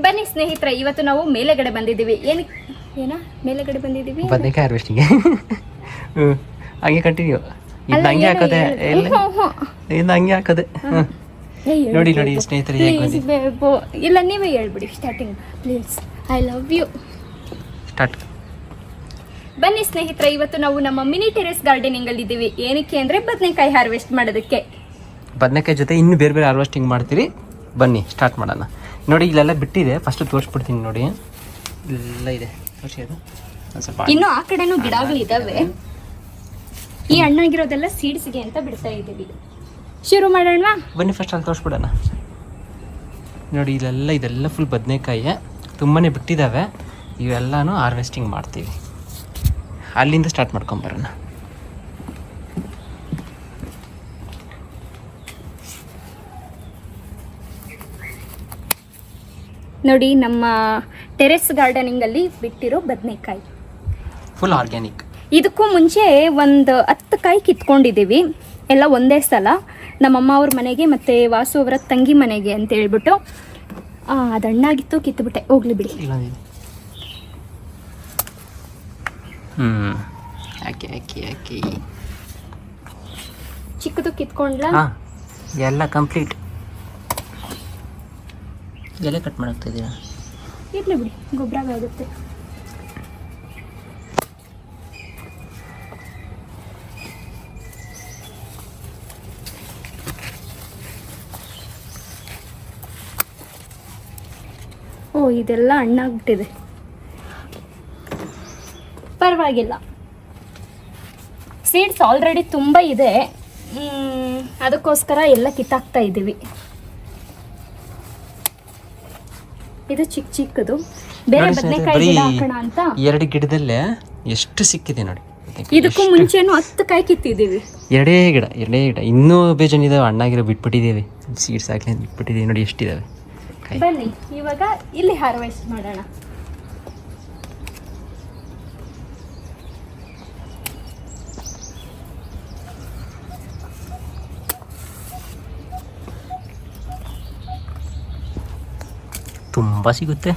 ಬನ್ನಿ ಸ್ನೇಹಿತರೆ, ಇವತ್ತು ನಾವು ಮೇಲೆಗಡೆ ಬಂದಿದ್ದೀವಿ. ಏನ ಮೇಲೆಗಡೆ ಬಂದಿದ್ದೀವಿ? ಬದನೆಕಾಯಿ ಹಾರ್ವೆಸ್ಟಿಂಗ್. ಹಂಗೆ ಕಂಟಿನ್ಯೂ. ಇದು ಹಂಗೆ ಹಾಕೋದೆ ಇದು ಹಂಗೆ ಹಾಕೋದೆ. ನೋಡಿ ನೋಡಿ ಸ್ನೇಹಿತರೆ ಇಲ್ಲ, ನೀವೇ ಹೇಳ್ಬಿಡಿ starting please. I love you. Start. ಬನ್ನಿ ಸ್ನೇಹಿತರೆ, ಇವತ್ತು ನಾವು ನಮ್ಮ ಮಿನಿ ಟೆರೆಸ್ ಗಾರ್ಡನಿಂಗ್ ಅಲ್ಲಿ ಇದ್ದೀವಿ. ಏನಕ್ಕೆ ಅಂದ್ರೆ ಬದನೆಕಾಯಿ ಹಾರ್ವೆಸ್ಟ್ ಮಾಡೋದಕ್ಕೆ. ಬದನೆಕಾಯಿ ಜೊತೆ ಇನ್ನು ಬೇರೆ ಬೇರೆ ಹಾರ್ವೆಸ್ಟಿಂಗ್ ಮಾಡ್ತೀವಿ. ಬನ್ನಿ ಸ್ಟಾರ್ಟ್ ಮಾಡೋಣ. ನೋಡಿ ಇಲ್ಲೆಲ್ಲ ಬಿಟ್ಟಿದೆ, ಫಸ್ಟ್ ತೋರಿಸ್ಬಿಡ್ತೀನಿ. ನೋಡಿ ಎಲ್ಲ ಇದೆ, ತೋರಿಸಿ. ಅದು ಸ್ವಲ್ಪ ಇನ್ನು ಆ ಕಡೆನೂ ಗಿಡಗಳಿದಾವೆ. ಈ ಹಣ್ಣಾಗಿರೋದೆಲ್ಲ ಸೀಡ್ಸ್ಗೆ ಅಂತ ಬಿಡ್ತಾ ಇದ್ದೀವಿ. ಶುರು ಮಾಡೋಣ ಬನ್ನಿ. ಫಸ್ಟ್ ಅಲ್ಲಿ ತೋರಿಸ್ಬಿಡೋಣ. ನೋಡಿ ಇದೆಲ್ಲ ಫುಲ್ ಬದನೆಕಾಯಿ ತುಂಬಾ ಬಿಟ್ಟಿದ್ದಾವೆ. ಇವೆಲ್ಲನೂ ಹಾರ್ವೆಸ್ಟಿಂಗ್ ಮಾಡ್ತೀವಿ. ಅಲ್ಲಿಂದ ಸ್ಟಾರ್ಟ್ ಮಾಡ್ಕೊಂಬರೋಣ. ನೋಡಿ ನಮ್ಮ ಟೆರೆಸ್ ಗಾರ್ಡನಿಂಗ್ ಅಲ್ಲಿ ಬಿಟ್ಟಿರೋ ಬದನೆಕಾಯಿ ಫುಲ್ ಆರ್ಗ್ಯಾನಿಕ್. ಇದಕ್ಕೂ ಮುಂಚೆ ಒಂದು 10 ಕಾಯಿ ಕಿತ್ಕೊಂಡಿದ್ದೀವಿ, ಎಲ್ಲ ಒಂದೇ ಸಲ. ನಮ್ಮಮ್ಮ ಅವ್ರ ಮನೆಗೆ ಮತ್ತು ವಾಸು ಅವರ ತಂಗಿ ಮನೆಗೆ ಅಂತ ಹೇಳ್ಬಿಟ್ಟು ಅದು ಹಣ್ಣಾಗಿತ್ತು, ಕಿತ್ತುಬಿಟ್ಟೆ. ಹೋಗ್ಲಿ ಬಿಡಿ. ಚಿಕ್ಕದು ಕಿತ್ಕೊಂಡ್ಲ ಎಲ್ಲ ಕಂಪ್ಲೀಟ್. ಎಲೆ ಕಟ್ ಮಾಡಾಕ್ತಾ ಇದ್ದೀರಾ? ಇರ್ಲಿ ಬಿಡಿ, ಗೊಬ್ಬರ ಆಗುತ್ತೆ. ಓ, ಇದೆಲ್ಲ ಹಣ್ಣಾಗ್ಬಿಟ್ಟಿದೆ. ಪರವಾಗಿಲ್ಲ, ಸೀಡ್ಸ್ ಆಲ್ರೆಡಿ ತುಂಬ ಇದೆ. ಅದಕ್ಕೋಸ್ಕರ ಎಲ್ಲ ಕಿತ್ತಾಕ್ತಾ ಇದ್ದೀವಿ. ಇದು ಚಿಕ್ಕದು ಬೇರೆ ಬದನೆಕಾಯಿ ಗಿಡ ಹಾಕೋಣ ಅಂತ. 2 ಗಿಡದಲ್ಲೇ ಎಷ್ಟು ಸಿಕ್ಕಿದೆ ನೋಡಿ. ಇದಕ್ಕೂ ಮುಂಚೆನೂ 10 ಕಾಯಿ ಕಿತ್ತಿದ್ದೀವಿ. ಎರಡೇ ಗಿಡ ಇನ್ನೂ ಬೇಜಾನಿದಾವೆ. ಹಣ್ಣಾಗಿರೋ ಬಿಟ್ಬಿಟ್ಟಿದ್ದೇವೆ, ಸೀಡ್ಸ್ ಹಾಕಿ ಬಿಟ್ಬಿಟ್ಟಿದ್ದೀವಿ. ನೋಡಿ ಎಷ್ಟಿದಾವೆ. ಬನ್ನಿ ಇವಾಗ ಇಲ್ಲಿ ಹಾರ್ವೆಸ್ಟ್ ಮಾಡೋಣ. ತುಂಬ ಸಿಗುತ್ತೆ.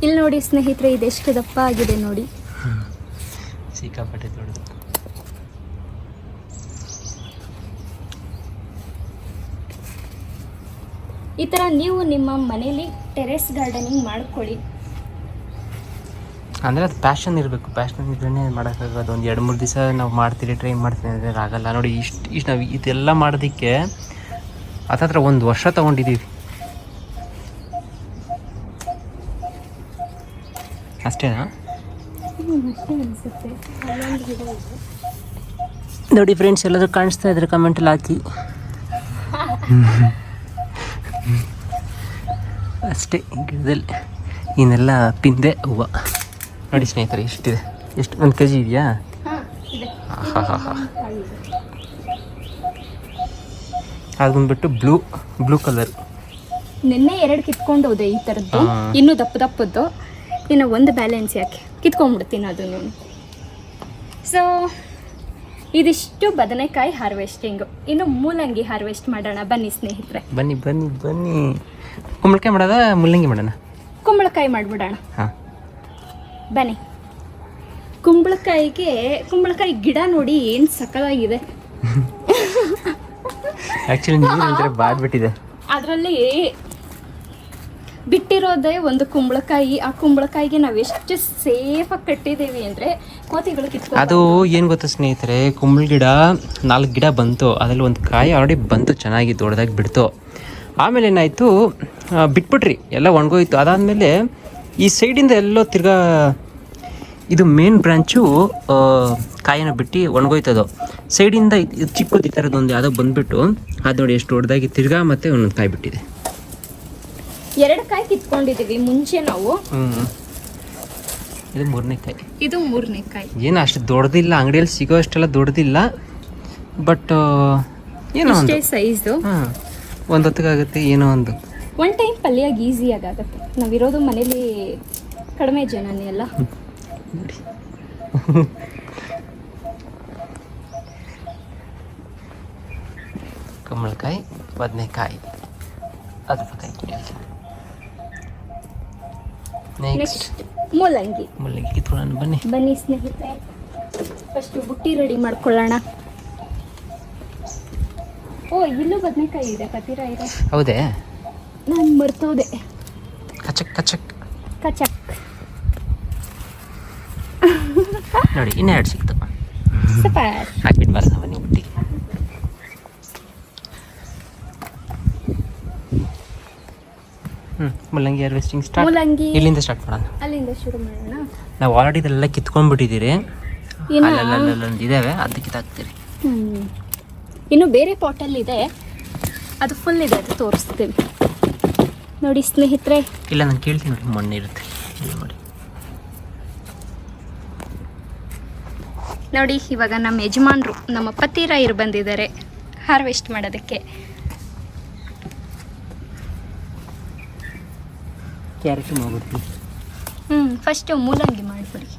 ಇಲ್ಲಿ ನೋಡಿ ಸ್ನೇಹಿತರೆ, ಇದೆಷ್ಟು ದಪ್ಪ ಆಗಿದೆ ನೋಡಿ. ಸಿಕ್ಕಾಪಟ್ಟೆ ದೊಡ್ಡದು. ಈ ಥರ ನೀವು ನಿಮ್ಮ ಮನೇಲಿ ಟೆರೆಸ್ ಗಾರ್ಡನಿಂಗ್ ಮಾಡ್ಕೊಳ್ಳಿ. ಅಂದರೆ ಅದು ಪ್ಯಾಷನ್ ಇರಬೇಕು. ಪ್ಯಾಷನ್ ಇದ್ರೇ ಮಾಡೋಕ್ಕಾಗೋದು. ಒಂದು 2-3 ದಿವಸ ನಾವು ಮಾಡ್ತೀರಿ, ಟ್ರೈ ಮಾಡ್ತೀನಿ ಅಂದರೆ ಆಗಲ್ಲ. ನೋಡಿ ಇಷ್ಟು ನಾವು ಇದೆಲ್ಲ ಮಾಡೋದಕ್ಕೆ ಹತ್ತತ್ರ 1 ವರ್ಷ ತೊಗೊಂಡಿದ್ದೀವಿ ಅಷ್ಟೇನಾ? ನೋಡಿ ಫ್ರೆಂಡ್ಸ್, ಎಲ್ಲಾದರೂ ಕಾಣಿಸ್ತಾ ಇದ್ರೆ ಕಮೆಂಟಲ್ಲಿ ಹಾಕಿ. ಅಷ್ಟೇ ಗಿಡದಲ್ಲಿ ಇನ್ನೆಲ್ಲ ಪಿಂದೆ ಹೂವು. ನೋಡಿ ಸ್ನೇಹಿತರೆ, ಎಷ್ಟಿದೆ. ಎಷ್ಟು 1 kg ಇದೆಯಾ? ಅದು ಬಂದ್ಬಿಟ್ಟು ಬ್ಲೂ ಕಲರ್. ನಿನ್ನೆ 2 ಕಿತ್ಕೊಂಡು ಹೋದೆ ಈ ಥರದ್ದು. ಇನ್ನೂ ದಪ್ಪದ್ದು. ಇನ್ನು ಒಂದು ಬ್ಯಾಲೆನ್ಸ್ ಯಾಕೆ ಕಿತ್ಕೊಂಡ್ಬಿಡ್ತೀನಿ ಅದನ್ನು. ಸೊ ಇದಿಷ್ಟು ಬದನೆಕಾಯಿ ಹಾರ್ವೆಸ್ಟಿಂಗು. ಇನ್ನು ಮೂಲಂಗಿ ಹಾರ್ವೆಸ್ಟ್ ಮಾಡೋಣ. ಬನ್ನಿ ಸ್ನೇಹಿತರೆ, ಬನ್ನಿ. ಕುಂಬಳಕಾಯಿ ಮಾಡೋದ ಮುಲ್ಲಂಗಿ ಮಾಡೋಣ? ಕುಂಬಳಕಾಯಿ ಮಾಡಿಬಿಡೋಣ. ಬನ್ನಿ. ಕುಂಬಳಕಾಯಿ ಗಿಡ ನೋಡಿ ಏನು ಸಕ್ಕತ್ತಾಗಿದೆ. ಆ್ಯಕ್ಚುಲಿ ನೀರು ಬಾಡ್ಬಿಟ್ಟಿದೆ. ಅದರಲ್ಲಿ ಬಿಟ್ಟಿರೋದೇ ಒಂದು ಕುಂಬಳಕಾಯಿ. ಆ ಕುಂಬಳಕಾಯಿಗೆ ನಾವು ಎಷ್ಟು ಸೇಫಾಗಿ ಕಟ್ಟಿದ್ದೀವಿ ಅಂದರೆ ಕೋತಿಗಳು ಕಿತ್ಕೊಂಡು. ಅದು ಏನು ಗೊತ್ತಾ ಸ್ನೇಹಿತರೆ, ಕುಂಬಳ ಗಿಡ 4 ಗಿಡ ಬಂತು. ಅದರಲ್ಲಿ ಒಂದು ಕಾಯಿ ಆಲ್ರೆಡಿ ಬಂತು, ಚೆನ್ನಾಗಿ ದೊಡ್ಡದಾಗಿ ಬಿಡ್ತು. ಆಮೇಲೆ ಏನಾಯಿತು, ಬಿಟ್ಬಿಟ್ರಿ, ಎಲ್ಲ ಒಣಗೋಯ್ತು. ಅದಾದಮೇಲೆ ಈ ಸೈಡಿಂದ ಎಲ್ಲೋ ತಿರ್ಗಾ ಇದು ಮೇನ್ ಬ್ರಾಂಚು ಕಾಯಿನ ಬಿಟ್ಟು ಒಣಗೋಯ್ತದು. ಸೈಡಿಂದ ಇದು ಚಿಕ್ಕದು ಈ ಥರದೊಂದು ಯಾವುದೋ ಬಂದುಬಿಟ್ಟು ಅದು ನೋಡಿ ಎಷ್ಟು ದೊಡ್ಡದಾಗಿ ತಿರ್ಗಾ ಮತ್ತೆ ಒಂದೊಂದು ಕಾಯಿ ಬಿಟ್ಟಿದೆ. 2 ಕಾಯಿ ಕಿತ್ಕೊಂಡಿದ್ದೀವಿ ಮುಂಚೆ ನಾವು. ಇದು 3ನೇ ಕಾಯಿ. ಇದು 3ನೇ ಕಾಯಿ. ಏನು ಅಷ್ಟು ದೊಡ್ಡದಿಲ್ಲ, ಅಂಗಡಿಯಲ್ಲಿ ಸಿಗೋ ಅಷ್ಟೆಲ್ಲ ದೊಡ್ಡದಿಲ್ಲ. ಬಟ್ ಏನೋ ಒಂದು ಸೈಜು ಒಂದು ಹೊತ್ತಿಗಾಗುತ್ತೆ. ಏನೋ ಒಂದು ಟೈಮ್ ಪಲ್ಯಾಗಿ ಈಸಿಯಾಗಿ ಆಗುತ್ತೆ. ನಾವಿರೋದು ಮನೇಲಿ ಕಡಿಮೆ ಜನನೇ ಅಲ್ಲ. ಕುಂಬಳಕಾಯಿ, ಬದನೆಕಾಯಿ, ಅದ್ರ ಪಕ್ಕ ನೆಕ್ಸ್ಟ್ ಮೂಲಂಗಿ. ಮೂಲಂಗಿ ಕಿತ್ಕೊಳ್ಳೋಣ ಬನ್ನಿ. ಬನ್ನಿ ಸ್ನೇಹಿತರೆ, ಫಸ್ಟು ಬುಟ್ಟಿ ರೆಡಿ ಮಾಡ್ಕೊಳ್ಳೋಣ. ಓ, ಇಲ್ಲೂ ಬದನೆಕಾಯಿ ಇದೆ, ಪತೀರ ಇದೆ. ಹೌದೇ? ನಾನು ಮರ್ತೋದೆ. ಕಚಕ್ ಕಚಕ್ ಕಚಕ್ ನೋಡಿ, ಇನ್ನೆರಡು ಸಿಕ್ತು. ಸೂಪರ್. ಹಾಕ್ಬಿಟ್ಟು ಬರ್ಸ ಬನ್ನಿ ಬುಟ್ಟಿ. ಮೂಲಂಗಿ ಹಾರ್ವೆಸ್ಟಿಂಗ್ ಸ್ಟಾರ್ಟ್. ಮೂಲಂಗಿ ಇಲ್ಲಿಂದ ಸ್ಟಾರ್ಟ್ ಮಾಡೋಣ. ಅಲ್ಲಿಂದ ಶುರು ಮಾಡೋಣ. ನಾವು ಆಲ್ರೆಡಿ ಇದೆಲ್ಲ ಕಿತ್ಕೊಂಡ್ಬಿಟ್ಟಿದ್ದೀರಿ. ಇನ್ನು ಅಲ್ಲೊಂದು ಇದಾವೆ, ಅದು ಕಿತ್ತಾಕ್ತೀರಿ. ಇನ್ನು ಬೇರೆ ಪಾಟಲ್ಲಿ ಇದೆ, ಅದು ಫುಲ್ ಇದೆ, ಅದು ತೋರಿಸ್ತೀವಿ. ನೋಡಿ ಸ್ನೇಹಿತರೆ. ಇಲ್ಲ, ನಾನು ಕೇಳ್ತೀನಿ ನೋಡಿ, ಮಣ್ಣು ಇರುತ್ತೆ ಇಲ್ಲಿ ನೋಡಿ. ನೋಡಿ, ಇವಾಗ ನಮ್ಮ ಯಜಮಾನರು, ನಮ್ಮ ಪತಿರಾಯರು ಬಂದಿದ್ದಾರೆ ಹಾರ್ವೆಸ್ಟ್ ಮಾಡೋದಕ್ಕೆ. ಕ್ಯಾರೆಟ್ ಮಾಡ್ಬಿಡ್ತೀವಿ. ಫಸ್ಟು ಮೂಲಂಗಿ ಮಾಡಿಬಿಡಿ.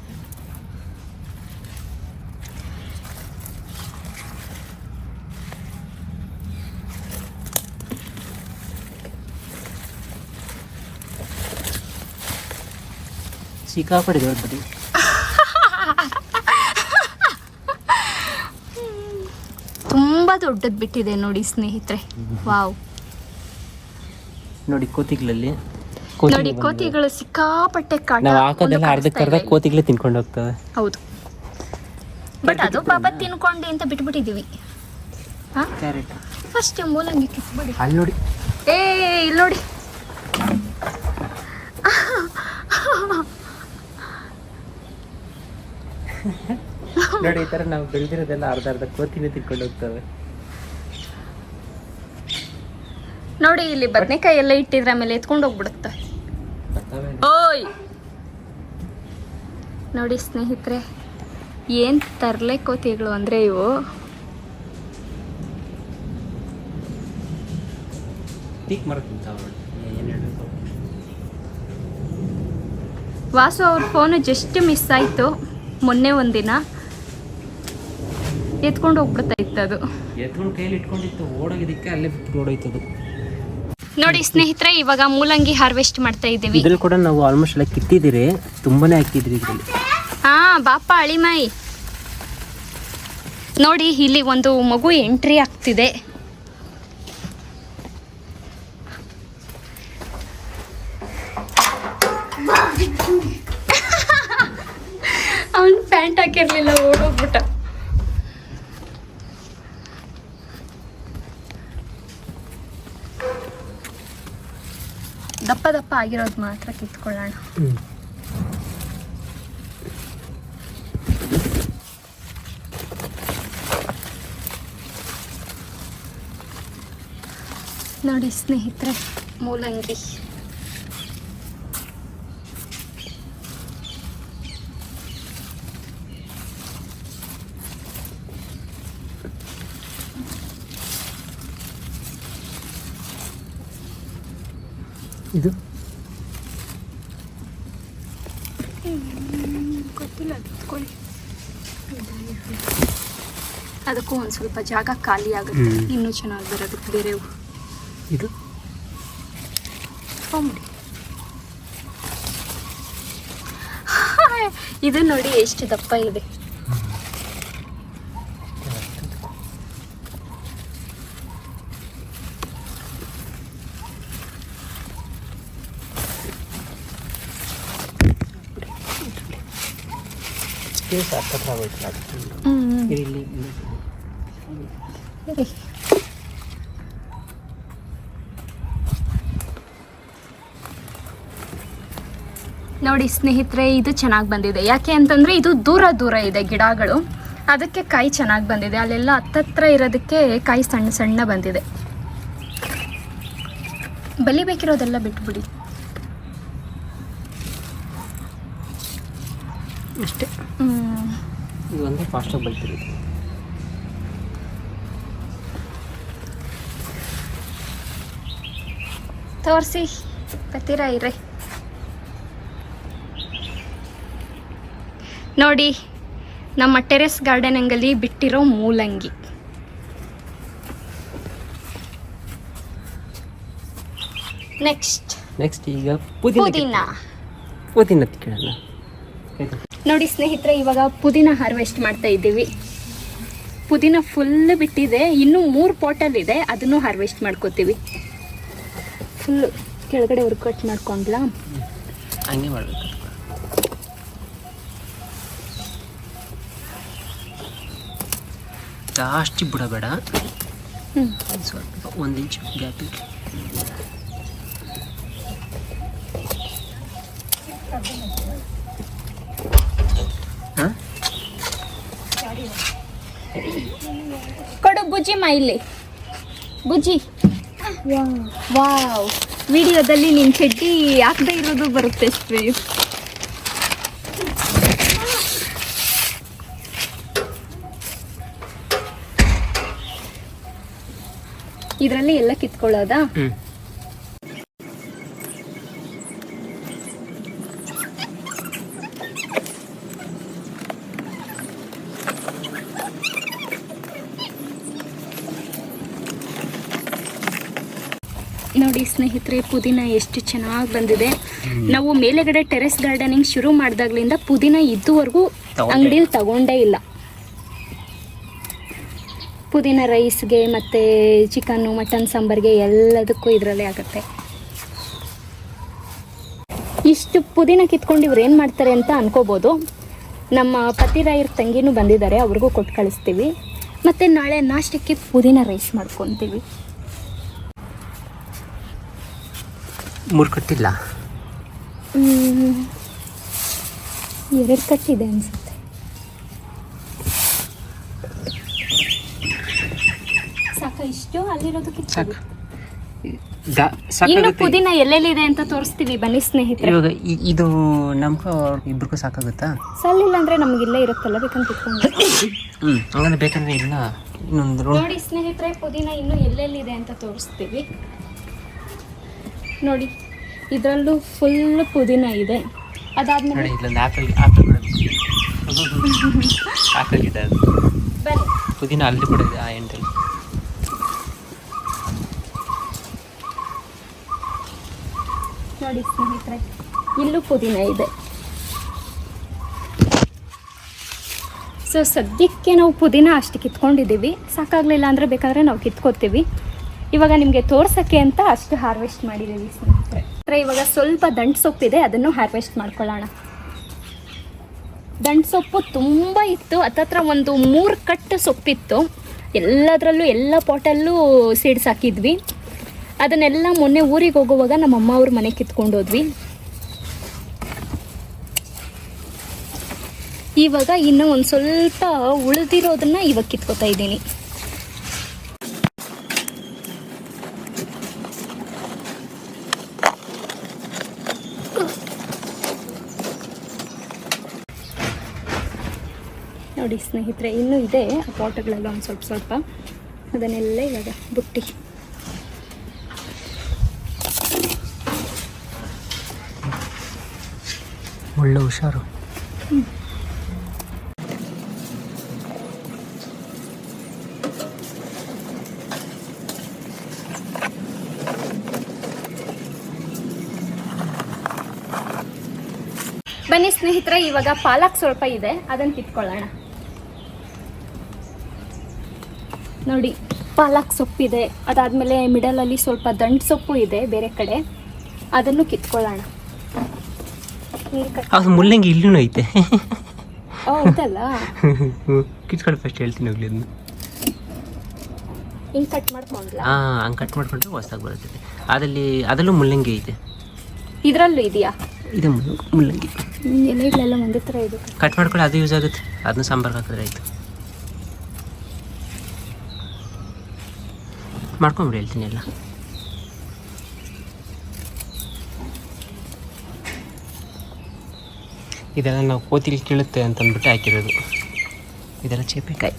ಸಿಕ್ಕಾಪಟ್ಟೆ ದೊಡ್ಡ ಬಡಿ. ತುಂಬ ದೊಡ್ಡದು ಬಿಟ್ಟಿದೆ ನೋಡಿ ಸ್ನೇಹಿತರೆ. ವಾವ್, ನೋಡಿ ಕೋತಿಗಳಲ್ಲಿ. ನೋಡಿ ಕೋತಿಗಳು ಸಿಕ್ಕಾಪಟ್ಟೆ ಕಾಟ. ನಾವು ಹಾಕೋದೆಲ್ಲ ಅರ್ಧಕ್ಕರ್ಧ ಕೋತಿಗಳೇ ತಿನ್ಕೊಂಡು ಹೋಗ್ತವೆ. ಹೌದು, ಬಟ್ ಅದು ಪಾಪ ತಿನ್ಕೊಂಡು ಅಂತ ಬಿಟ್ಬಿಟ್ಟಿದೀವಿ. ಕ್ಯಾರೆಟ್ ಫಸ್ಟ್ ಮೂಲಂಗಿ ಕಿತ್ಬಿಡಿ. ಅಲ್ಲಿ ನೋಡಿ, ಇಲ್ಲಿ ನೋಡಿ. ನೋಡಿ, ಈ ತರ ನಾವು ಬೆಳೆದಿರೋದೆಲ್ಲ ಅರ್ಧ ಕೋತಿನೇ ತಿನ್ಕೊಂಡು ಹೋಗ್ತವೆ. ನೋಡಿ, ಇಲ್ಲಿ ಬದನೆಕಾಯಿ ಎಲ್ಲ ಇಟ್ಟಿದ್ರೆ ಆಮೇಲೆ ಎತ್ಕೊಂಡು ಹೋಗ್ಬಿಡುತ್ತೆ. ಓಯ್, ನೋಡಿ ಸ್ನೇಹಿತರೆ, ಏನ್ ತರ್ಲೆ ಕೋತಿಗಳು ಅಂದ್ರೆ ಇವು. ವಾಸು ಅವ್ರ ಫೋನು ಜಸ್ಟ್ ಮಿಸ್ ಆಯ್ತು ಮೊನ್ನೆ ಒಂದಿನ. ಎತ್ಕೊಂಡು ಹೋಗ್ಬಿಡ್ತಾ ಇತ್ತು ಅದು. ಎತ್ಕೊಂಡು ಕೈಯಲ್ಲಿ ಇಟ್ಕೊಂಡಿತ್ತು, ಓಡೋಗಿದ್ದಕ್ಕೆ ಅಲ್ಲೇ ಬಿಟ್ಟು ಓಡೋಯ್ತದು. ನೋಡಿ ಸ್ನೇಹಿತರೆ, ಇವಾಗ ಮೂಲಂಗಿ ಹಾರ್ವೆಸ್ಟ್ ಮಾಡ್ತಾ ಇದ್ದೀವಿ. ಇದ್ರಲ್ಲಿ ಕೂಡ ನಾವು ಆಲ್ಮೋಸ್ಟ್ ಎಲ್ಲ ಕಿತ್ತಿದ್ದೀರಿ, ತುಂಬಾನೇ ಹಾಕಿದ್ರಿ ಇದ್ರಲ್ಲಿ. ಬಾಪ ಅಳಿಮಾಯಿ. ನೋಡಿ, ಇಲ್ಲಿ ಒಂದು ಮಗು ಎಂಟ್ರಿ ಆಗ್ತಿದೆ. ಅವನು ಪ್ಯಾಂಟ್ ಹಾಕಿರ್ಲಿಲ್ಲ, ಓಡೋಗ್ಬಿಟ್ಟ. ದಪ್ಪ ದಪ್ಪ ಆಗಿರೋದು ಮಾತ್ರ ಕಿತ್ಕೊಳ್ಳೋಣ. ನೋಡಿ ಸ್ನೇಹಿತರೆ, ಮೂಲಂಗಿ. ಇದು ಗೊತ್ತಿಲ್ಲ, ಕಿತ್ಕೊಳ್ಳಿ. ಅದಕ್ಕೂ ಒಂದು ಸ್ವಲ್ಪ ಜಾಗ ಖಾಲಿ ಆಗುತ್ತೆ, ಇನ್ನೂ ಚೆನ್ನಾಗಿ ಬರೋದಕ್ಕೆ ಬೇರೆವು. ಇದು ಇದು ನೋಡಿ ಎಷ್ಟು ದಪ್ಪ ಇದೆ. ನೋಡಿ ಸ್ನೇಹಿತರೆ, ಇದು ಚೆನ್ನಾಗಿ ಬಂದಿದೆ. ಯಾಕೆ ಅಂತಂದ್ರೆ ಇದು ದೂರ ದೂರ ಇದೆ ಗಿಡಗಳು, ಅದಕ್ಕೆ ಕಾಯಿ ಚೆನ್ನಾಗಿ ಬಂದಿದೆ. ಅಲ್ಲೆಲ್ಲ ಹತ್ತತ್ರ ಇರೋದಕ್ಕೆ ಕಾಯಿ ಸಣ್ಣ ಸಣ್ಣ ಬಂದಿದೆ. ಬಲಿಬೇಕಿರೋದೆಲ್ಲ ಬಿಟ್ಬಿಡಿ ಅಷ್ಟೇ. ಇದು ಒಂದೇ ಫಾಸ್ಟಾಗಿ ಬಲ್ತಿರಿ. ತೋರಿಸಿ ಕತ್ತೀರಾ ಇರ್ರಿ. ನೋಡಿ, ನಮ್ಮ ಟೆರೆಸ್ ಗಾರ್ಡನಿಂಗಲ್ಲಿ ಬಿಟ್ಟಿರೋ ಮೂಲಂಗಿ. ನೆಕ್ಸ್ಟ್ ಈಗ ಪುದೀನ ತಿಕ್ಕೊಳ್ಳೋಣ. ನೋಡಿ ಸ್ನೇಹಿತರೆ, ಇವಾಗ ಪುದೀನ ಹಾರ್ವೆಸ್ಟ್ ಮಾಡ್ತಾ ಇದ್ದೀವಿ. ಪುದೀನ ಫುಲ್ ಬಿಟ್ಟಿದೆ, ಇನ್ನೂ 3 ಪಾಟಲ್ಲಿ ಇದೆ, ಅದನ್ನು ಹಾರ್ವೆಸ್ಟ್ ಮಾಡ್ಕೋತೀವಿ. ಫುಲ್ಲು ಕೆಳಗಡೆ ಕಟ್ ಮಾಡ್ಕೊಂಡ್ಲಾ, ಹಂಗೆ ಮಾಡಬೇಕು. ಜಾಸ್ತಿ ಬಿಡಬೇಡ, ಸ್ವಲ್ಪ 1 ಇಂಚ್ ಗ್ಯಾಪ್ ಇಟ್ಟು. ಕೊಡು ಬುಜ್ಜಿ ಇಲ್ಲಿ ಬುಜ್ಜಿ. ವಾವ್, ವಿಡಿಯೋದಲ್ಲಿ ನಿನ್ನ ಚಡ್ಡಿ ಹಾಕದೇ ಇರೋದು ಬರುತ್ತೆ ಅಷ್ಟೇ. ಇದರಲ್ಲಿ ಎಲ್ಲ ಕಿತ್ಕೊಳ್ಳೋದಾ? ನೋಡಿ ಸ್ನೇಹಿತರೆ, ಪುದೀನ ಎಷ್ಟು ಚೆನ್ನಾಗಿ ಬಂದಿದೆ. ನಾವು ಮೇಲೆಗಡೆ ಟೆರೆಸ್ ಗಾರ್ಡನಿಂಗ್ ಶುರು ಮಾಡಿದಾಗ್ಲಿಂದ ಪುದೀನ ಇದುವರೆಗೂ ಅಂಗಡಿಯಲ್ಲಿ ತಗೊಂಡೇ ಇಲ್ಲ. ಪುದೀನ ರೈಸ್ಗೆ ಮತ್ತು ಚಿಕನ್ನು ಮಟನ್ ಸಾಂಬಾರ್ಗೆ ಎಲ್ಲದಕ್ಕೂ ಇದರಲ್ಲೇ ಆಗುತ್ತೆ. ಇಷ್ಟು ಪುದೀನ ಕಿತ್ಕೊಂಡು ಇವ್ರು ಏನು ಮಾಡ್ತಾರೆ ಅಂತ ಅನ್ಕೋಬೋದು. ನಮ್ಮ ಪತಿರಾಯರ ತಂಗಿನೂ ಬಂದಿದ್ದಾರೆ, ಅವ್ರಿಗೂ ಕೊಟ್ಟು ಕಳಿಸ್ತೀವಿ. ಮತ್ತು ನಾಳೆ ನಾಷ್ಟಕ್ಕೆ ಪುದೀನ ರೈಸ್ ಮಾಡ್ಕೊತೀವಿ. 3 ಕಟ್ಟಿಲ್ಲ, 2 ಕಟ್ಟಿದೆ ಅನ್ಸುತ್ತೆ. ಸಾಕ ಇಷ್ಟು ಅಲ್ಲಿರೋದಕ್ಕೆ ಸಾಕು. ಇನ್ನು ಪುದೀನ ಎಲ್ಲೆಲ್ಲಿದೆ ಅಂತ ತೋರಿಸ್ತೀವಿ, ಬನ್ನಿ ಸ್ನೇಹಿತರೆ. ಇವಾಗ ಇದು ನಮ್ಗೆ ಇಬ್ರಿಗೂ ಸಾಕಾಗುತ್ತಾ? ಸಲ್ಲಿಲ್ಲ ಅಂದ್ರೆ ನಮ್ಗೆ ಇಲ್ಲೇ ಇರುತ್ತಲ್ಲ, ಬೇಕಂತ ಇಟ್ಕೊಂಡು. ಹಂಗಂದ್ರೆ ಬೇಕಂದ್ರೆ ಇಲ್ಲ ಇನ್ನೊಂದು. ನೋಡಿ ಸ್ನೇಹಿತರೆ, ಪುದೀನ ಇನ್ನು ಎಲ್ಲೆಲ್ಲಿದೆ ಅಂತ ತೋರಿಸ್ತೀವಿ. ನೋಡಿ, ಇದರಲ್ಲೂ ಫುಲ್ ಪುದೀನ ಇದೆ. ಅದಾದ್ಮೇಲೆ ಇಲ್ಲೊಂದು ಆಪಲ್ ಗಿಡ, ಬನ್ನಿ ಪುದೀನ ಅಲ್ಲಿ ಕೂಡ ಇದೆ ಆ ಎಂಟಲ್ಲಿ. ನೋಡಿ ಸ್ನೇಹಿತರೆ, ಇಲ್ಲೂ ಪುದೀನ ಇದೆ. ಸೊ ಸದ್ಯಕ್ಕೆ ನಾವು ಪುದೀನ ಅಷ್ಟು ಕಿತ್ಕೊಂಡಿದ್ದೀವಿ. ಸಾಕಾಗಲಿಲ್ಲ ಅಂದರೆ ಬೇಕಾದರೆ ನಾವು ಕಿತ್ಕೋತೀವಿ. ಇವಾಗ ನಿಮಗೆ ತೋರ್ಸೋಕ್ಕೆ ಅಂತ ಅಷ್ಟು ಹಾರ್ವೆಸ್ಟ್ ಮಾಡಿದ್ದೀವಿ ಸ್ನೇಹಿತರೆ. ಇವಾಗ ಸ್ವಲ್ಪ ದಂಟು ಸೊಪ್ಪಿದೆ, ಅದನ್ನು ಹಾರ್ವೆಸ್ಟ್ ಮಾಡ್ಕೊಳ್ಳೋಣ. ದಂಟು ಸೊಪ್ಪು ತುಂಬ ಇತ್ತು, ಹತ್ತತ್ರ ಒಂದು 3 ಕಟ್ಟು ಸೊಪ್ಪಿತ್ತು. ಎಲ್ಲದರಲ್ಲೂ ಎಲ್ಲ ಪಾಟಲ್ಲೂ ಸೀಡ್ಸ್ ಹಾಕಿದ್ವಿ. ಅದನ್ನೆಲ್ಲ ಮೊನ್ನೆ ಊರಿಗೆ ಹೋಗುವಾಗ ನಮ್ಮ ಅಮ್ಮ ಅವ್ರ ಮನೆ ಕಿತ್ಕೊಂಡು ಹೋದ್ವಿ. ಇವಾಗ ಇನ್ನೂ ಒಂದು ಸ್ವಲ್ಪ ಉಳಿದಿರೋದನ್ನ ಇವಾಗ ಕಿತ್ಕೋತಾ ಇದ್ದೀನಿ. ನೋಡಿ ಸ್ನೇಹಿತರೆ, ಇನ್ನೂ ಇದೆ ಆ ಪಾಟ್ಗಳೆಲ್ಲ ಒಂದು ಸ್ವಲ್ಪ ಅದನ್ನೆಲ್ಲ ಇವಾಗ ಬುಟ್ಟಿ. ಒಳ್ಳೆ ಹುಷಾರು. ಬನ್ನಿ ಸ್ನೇಹಿತರೆ, ಇವಾಗ ಪಾಲಕ್ ಸ್ವಲ್ಪ ಇದೆ, ಅದನ್ನು ಕಿತ್ಕೊಳ್ಳೋಣ. ನೋಡಿ, ಪಾಲಕ್ ಸೊಪ್ಪಿದೆ. ಅದಾದಮೇಲೆ ಮಿಡಲಲ್ಲಿ ಸ್ವಲ್ಪ ದಂಟು ಸೊಪ್ಪು ಇದೆ ಬೇರೆ ಕಡೆ, ಅದನ್ನು ಕಿತ್ಕೊಳ್ಳೋಣ. ಅದು ಮುಲ್ಲಂಗಿ ಇಲ್ಲೂ ಐತೆ. ಹೌದಲ್ಲ, ಕಿತ್ಕೊಂಡು ಫಸ್ಟ್ ಹೇಳ್ತೀನಿ ಹೋಗ್ಲಿ. ಅದನ್ನು ಹಿಂಗೆ ಕಟ್ ಮಾಡ್ಕೊಂಡ್ಲ? ಹಂಗೆ ಕಟ್ ಮಾಡ್ಕೊಂಡ್ರೆ ಹೊಸ್ದಾಗಿ ಬರುತ್ತೆ. ಅದರಲ್ಲೂ ಮುಲ್ಲಂಗಿ ಐತೆ. ಇದರಲ್ಲೂ ಇದೆಯಾ? ಇದೆ ಮುಲ್ಲಂಗಿ. ಎಲೆಗಳೆಲ್ಲ ಒಂದೇ ಥರ ಇದೆ. ಕಟ್ ಮಾಡ್ಕೊಳ್ಳಿ, ಅದು ಯೂಸ್ ಆಗುತ್ತೆ. ಅದನ್ನ ಸಾಂಬಾರ್ಗೆ ಹಾಕಿದ್ರೆ ಆಯಿತು. ಮಾಡ್ಕೊಂಬಿಡಿ, ಹೇಳ್ತೀನಿ ಎಲ್ಲ. ಇದೆಲ್ಲ ನಾವು ಕೋತಿಲಿ ಕೀಳುತ್ತೆ ಅಂತಂದ್ಬಿಟ್ಟು ಹಾಕಿರೋದು. ಇದೆಲ್ಲ ಚೇಪೆಕಾಯಿ.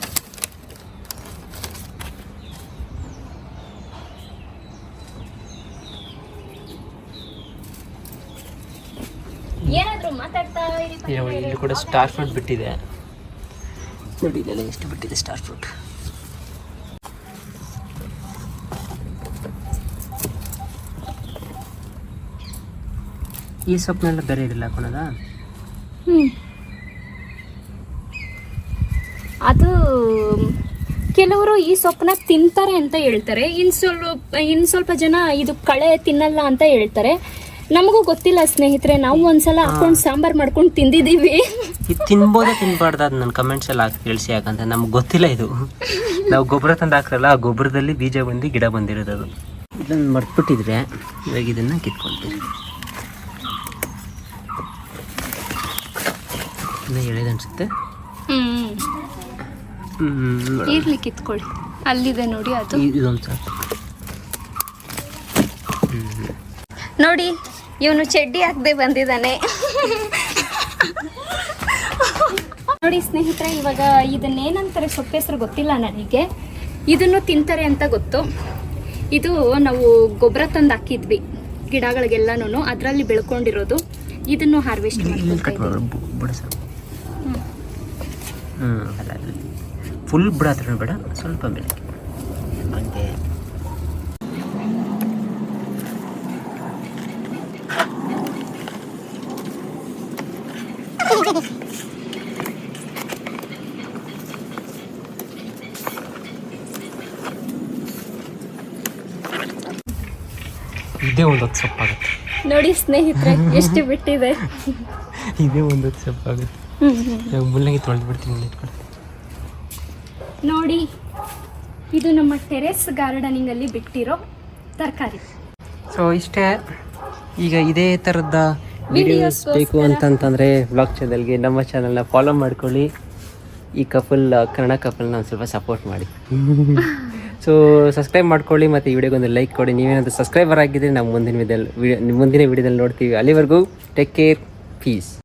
ಏನಾದರೂ ಮಾತಾಡ್ತಾ ಇಲ್ಲಿ ಕೂಡ ಸ್ಟಾರ್ ಫ್ರೂಟ್ ಬಿಟ್ಟಿದೆ ನೋಡಿ. ಇದೆಲ್ಲ ಎಷ್ಟು ಬಿಟ್ಟಿದೆ ಸ್ಟಾರ್ ಫ್ರೂಟ್. ಈ ಸೊಪ್ಪನ್ನೆಲ್ಲ ಬೇರೆ ಇದಿಲ್ಲ ಹಾಕೋಣದ. ಅದು ಕೆಲವರು ಈ ಸೊಪ್ಪನ್ನ ತಿಂತಾರೆ ಅಂತ ಹೇಳ್ತಾರೆ, ಇನ್ನು ಸ್ವಲ್ಪ ಜನ ಇದು ಕಳೆ ತಿನ್ನಲ್ಲ ಅಂತ ಹೇಳ್ತಾರೆ. ನಮಗೂ ಗೊತ್ತಿಲ್ಲ ಸ್ನೇಹಿತರೆ, ನಾವು ಒಂದ್ಸಲ ಹಾಕೊಂಡು ಸಾಂಬಾರ್ ಮಾಡ್ಕೊಂಡು ತಿಂದಿದ್ದೀವಿ. ಇದು ತಿನ್ಬೋದೇ ತಿನ್ಬಾರ್ದು ಅದು ನನ್ನ ಕಮೆಂಟ್ಸ್ ಎಲ್ಲ ಹಾಕಿ ತಿಳಿಸಿ, ಯಾಕಂತ ನಮ್ಗೆ ಗೊತ್ತಿಲ್ಲ ಇದು. ನಾವು ಗೊಬ್ಬರ ತಂದು ಹಾಕ್ರಲ್ಲ, ಆ ಗೊಬ್ಬರದಲ್ಲಿ ಬೀಜ ಬಂದು ಗಿಡ ಬಂದಿರೋದು. ಅದು ಇದನ್ನು ಮರ್ತ್ಬಿಟ್ಟಿದ್ರೆ ಇವಾಗ ಇದನ್ನು ಕಿತ್ಕೊಳ್ತೀರಿ. ಇನ್ನೂ ಎಳೆದು ಅನ್ಸುತ್ತೆ. ಇರ್ಲಿ ಕಿತ್ಕೊಳ್ಳಿ, ಅಲ್ಲಿದೆ ನೋಡಿ ಅದು. ಇದೊಂದು ಸಾಕು ನೋಡಿ, ಇವನು ಚಡ್ಡಿ ಹಾಕದೆ ಬಂದಿದ್ದಾನೆ. ನೋಡಿ ಸ್ನೇಹಿತರೆ, ಇವಾಗ ಇದನ್ನೇನಂತಾರೆ ಸೊಪ್ಪು ಹೆಸರು ಗೊತ್ತಿಲ್ಲ ನನಗೆ. ಇದನ್ನು ತಿಂತಾರೆ ಅಂತ ಗೊತ್ತು. ಇದು ನಾವು ಗೊಬ್ಬರ ತಂದು ಹಾಕಿದ್ವಿ ಗಿಡಗಳಿಗೆಲ್ಲನೂ, ಅದರಲ್ಲಿ ಬೆಳ್ಕೊಂಡಿರೋದು. ಇದನ್ನು ಹಾರ್ವೆಸ್ಟ್ ಫುಲ್ ಬಿಡ ಹತ್ರ ಬೇಡ, ಸ್ವಲ್ಪ ಮೇಲೆ ಹಂಗೆ. ಇದೇ ಒಂದು ಹೊತ್ತು ಸೊಪ್ಪಾಗುತ್ತೆ ನೋಡಿ ಸ್ನೇಹಿತರೆ, ಎಷ್ಟು ಬಿಟ್ಟಿದೆ. ಇದೇ ಒಂದು ಹೊತ್ತು ಸೊಪ್ಪಾಗುತ್ತೆ. ಮುಲ್ಲಂಗಿ ತೊಳೆದು ಬಿಡ್ತೀನಿ. ನೋಡಿ, ಇದು ನಮ್ಮ ಟೆರೆಸ್ ಗಾರ್ಡನಿಂಗ್ ಅಲ್ಲಿ ಬಿಟ್ಟಿರೋ ತರಕಾರಿ. ಸೊ ಇಷ್ಟೇ. ಈಗ ಇದೇ ಥರದ ವಿಡಿಯೋಸ್ ಬೇಕು ಅಂತಂತಂದರೆ ವ್ಲಾಗ್ ಚಾನಲ್ಗೆ ನಮ್ಮ ಚಾನಲ್ನ ಫಾಲೋ ಮಾಡ್ಕೊಳ್ಳಿ. ಈ ಕನ್ನಡ ಕಪಲ್ನ ಒಂದು ಸ್ವಲ್ಪ ಸಪೋರ್ಟ್ ಮಾಡಿ. ಸೊ ಸಬ್ಸ್ಕ್ರೈಬ್ ಮಾಡ್ಕೊಳ್ಳಿ ಮತ್ತು ಈ ವಿಡಿಯೋಗೊಂದು ಲೈಕ್ ಕೊಡಿ. ನೀವೇನಾದರೂ ಸಬ್ಸ್ಕ್ರೈಬರ್ ಆಗಿದ್ದರೆ ನಾವು ಮುಂದಿನ ವಿಡಿಯೋದಲ್ಲಿ ನೋಡ್ತೀವಿ. ಅಲ್ಲಿವರೆಗೂ ಟೇಕ್ ಕೇರ್, ಪೀಸ್.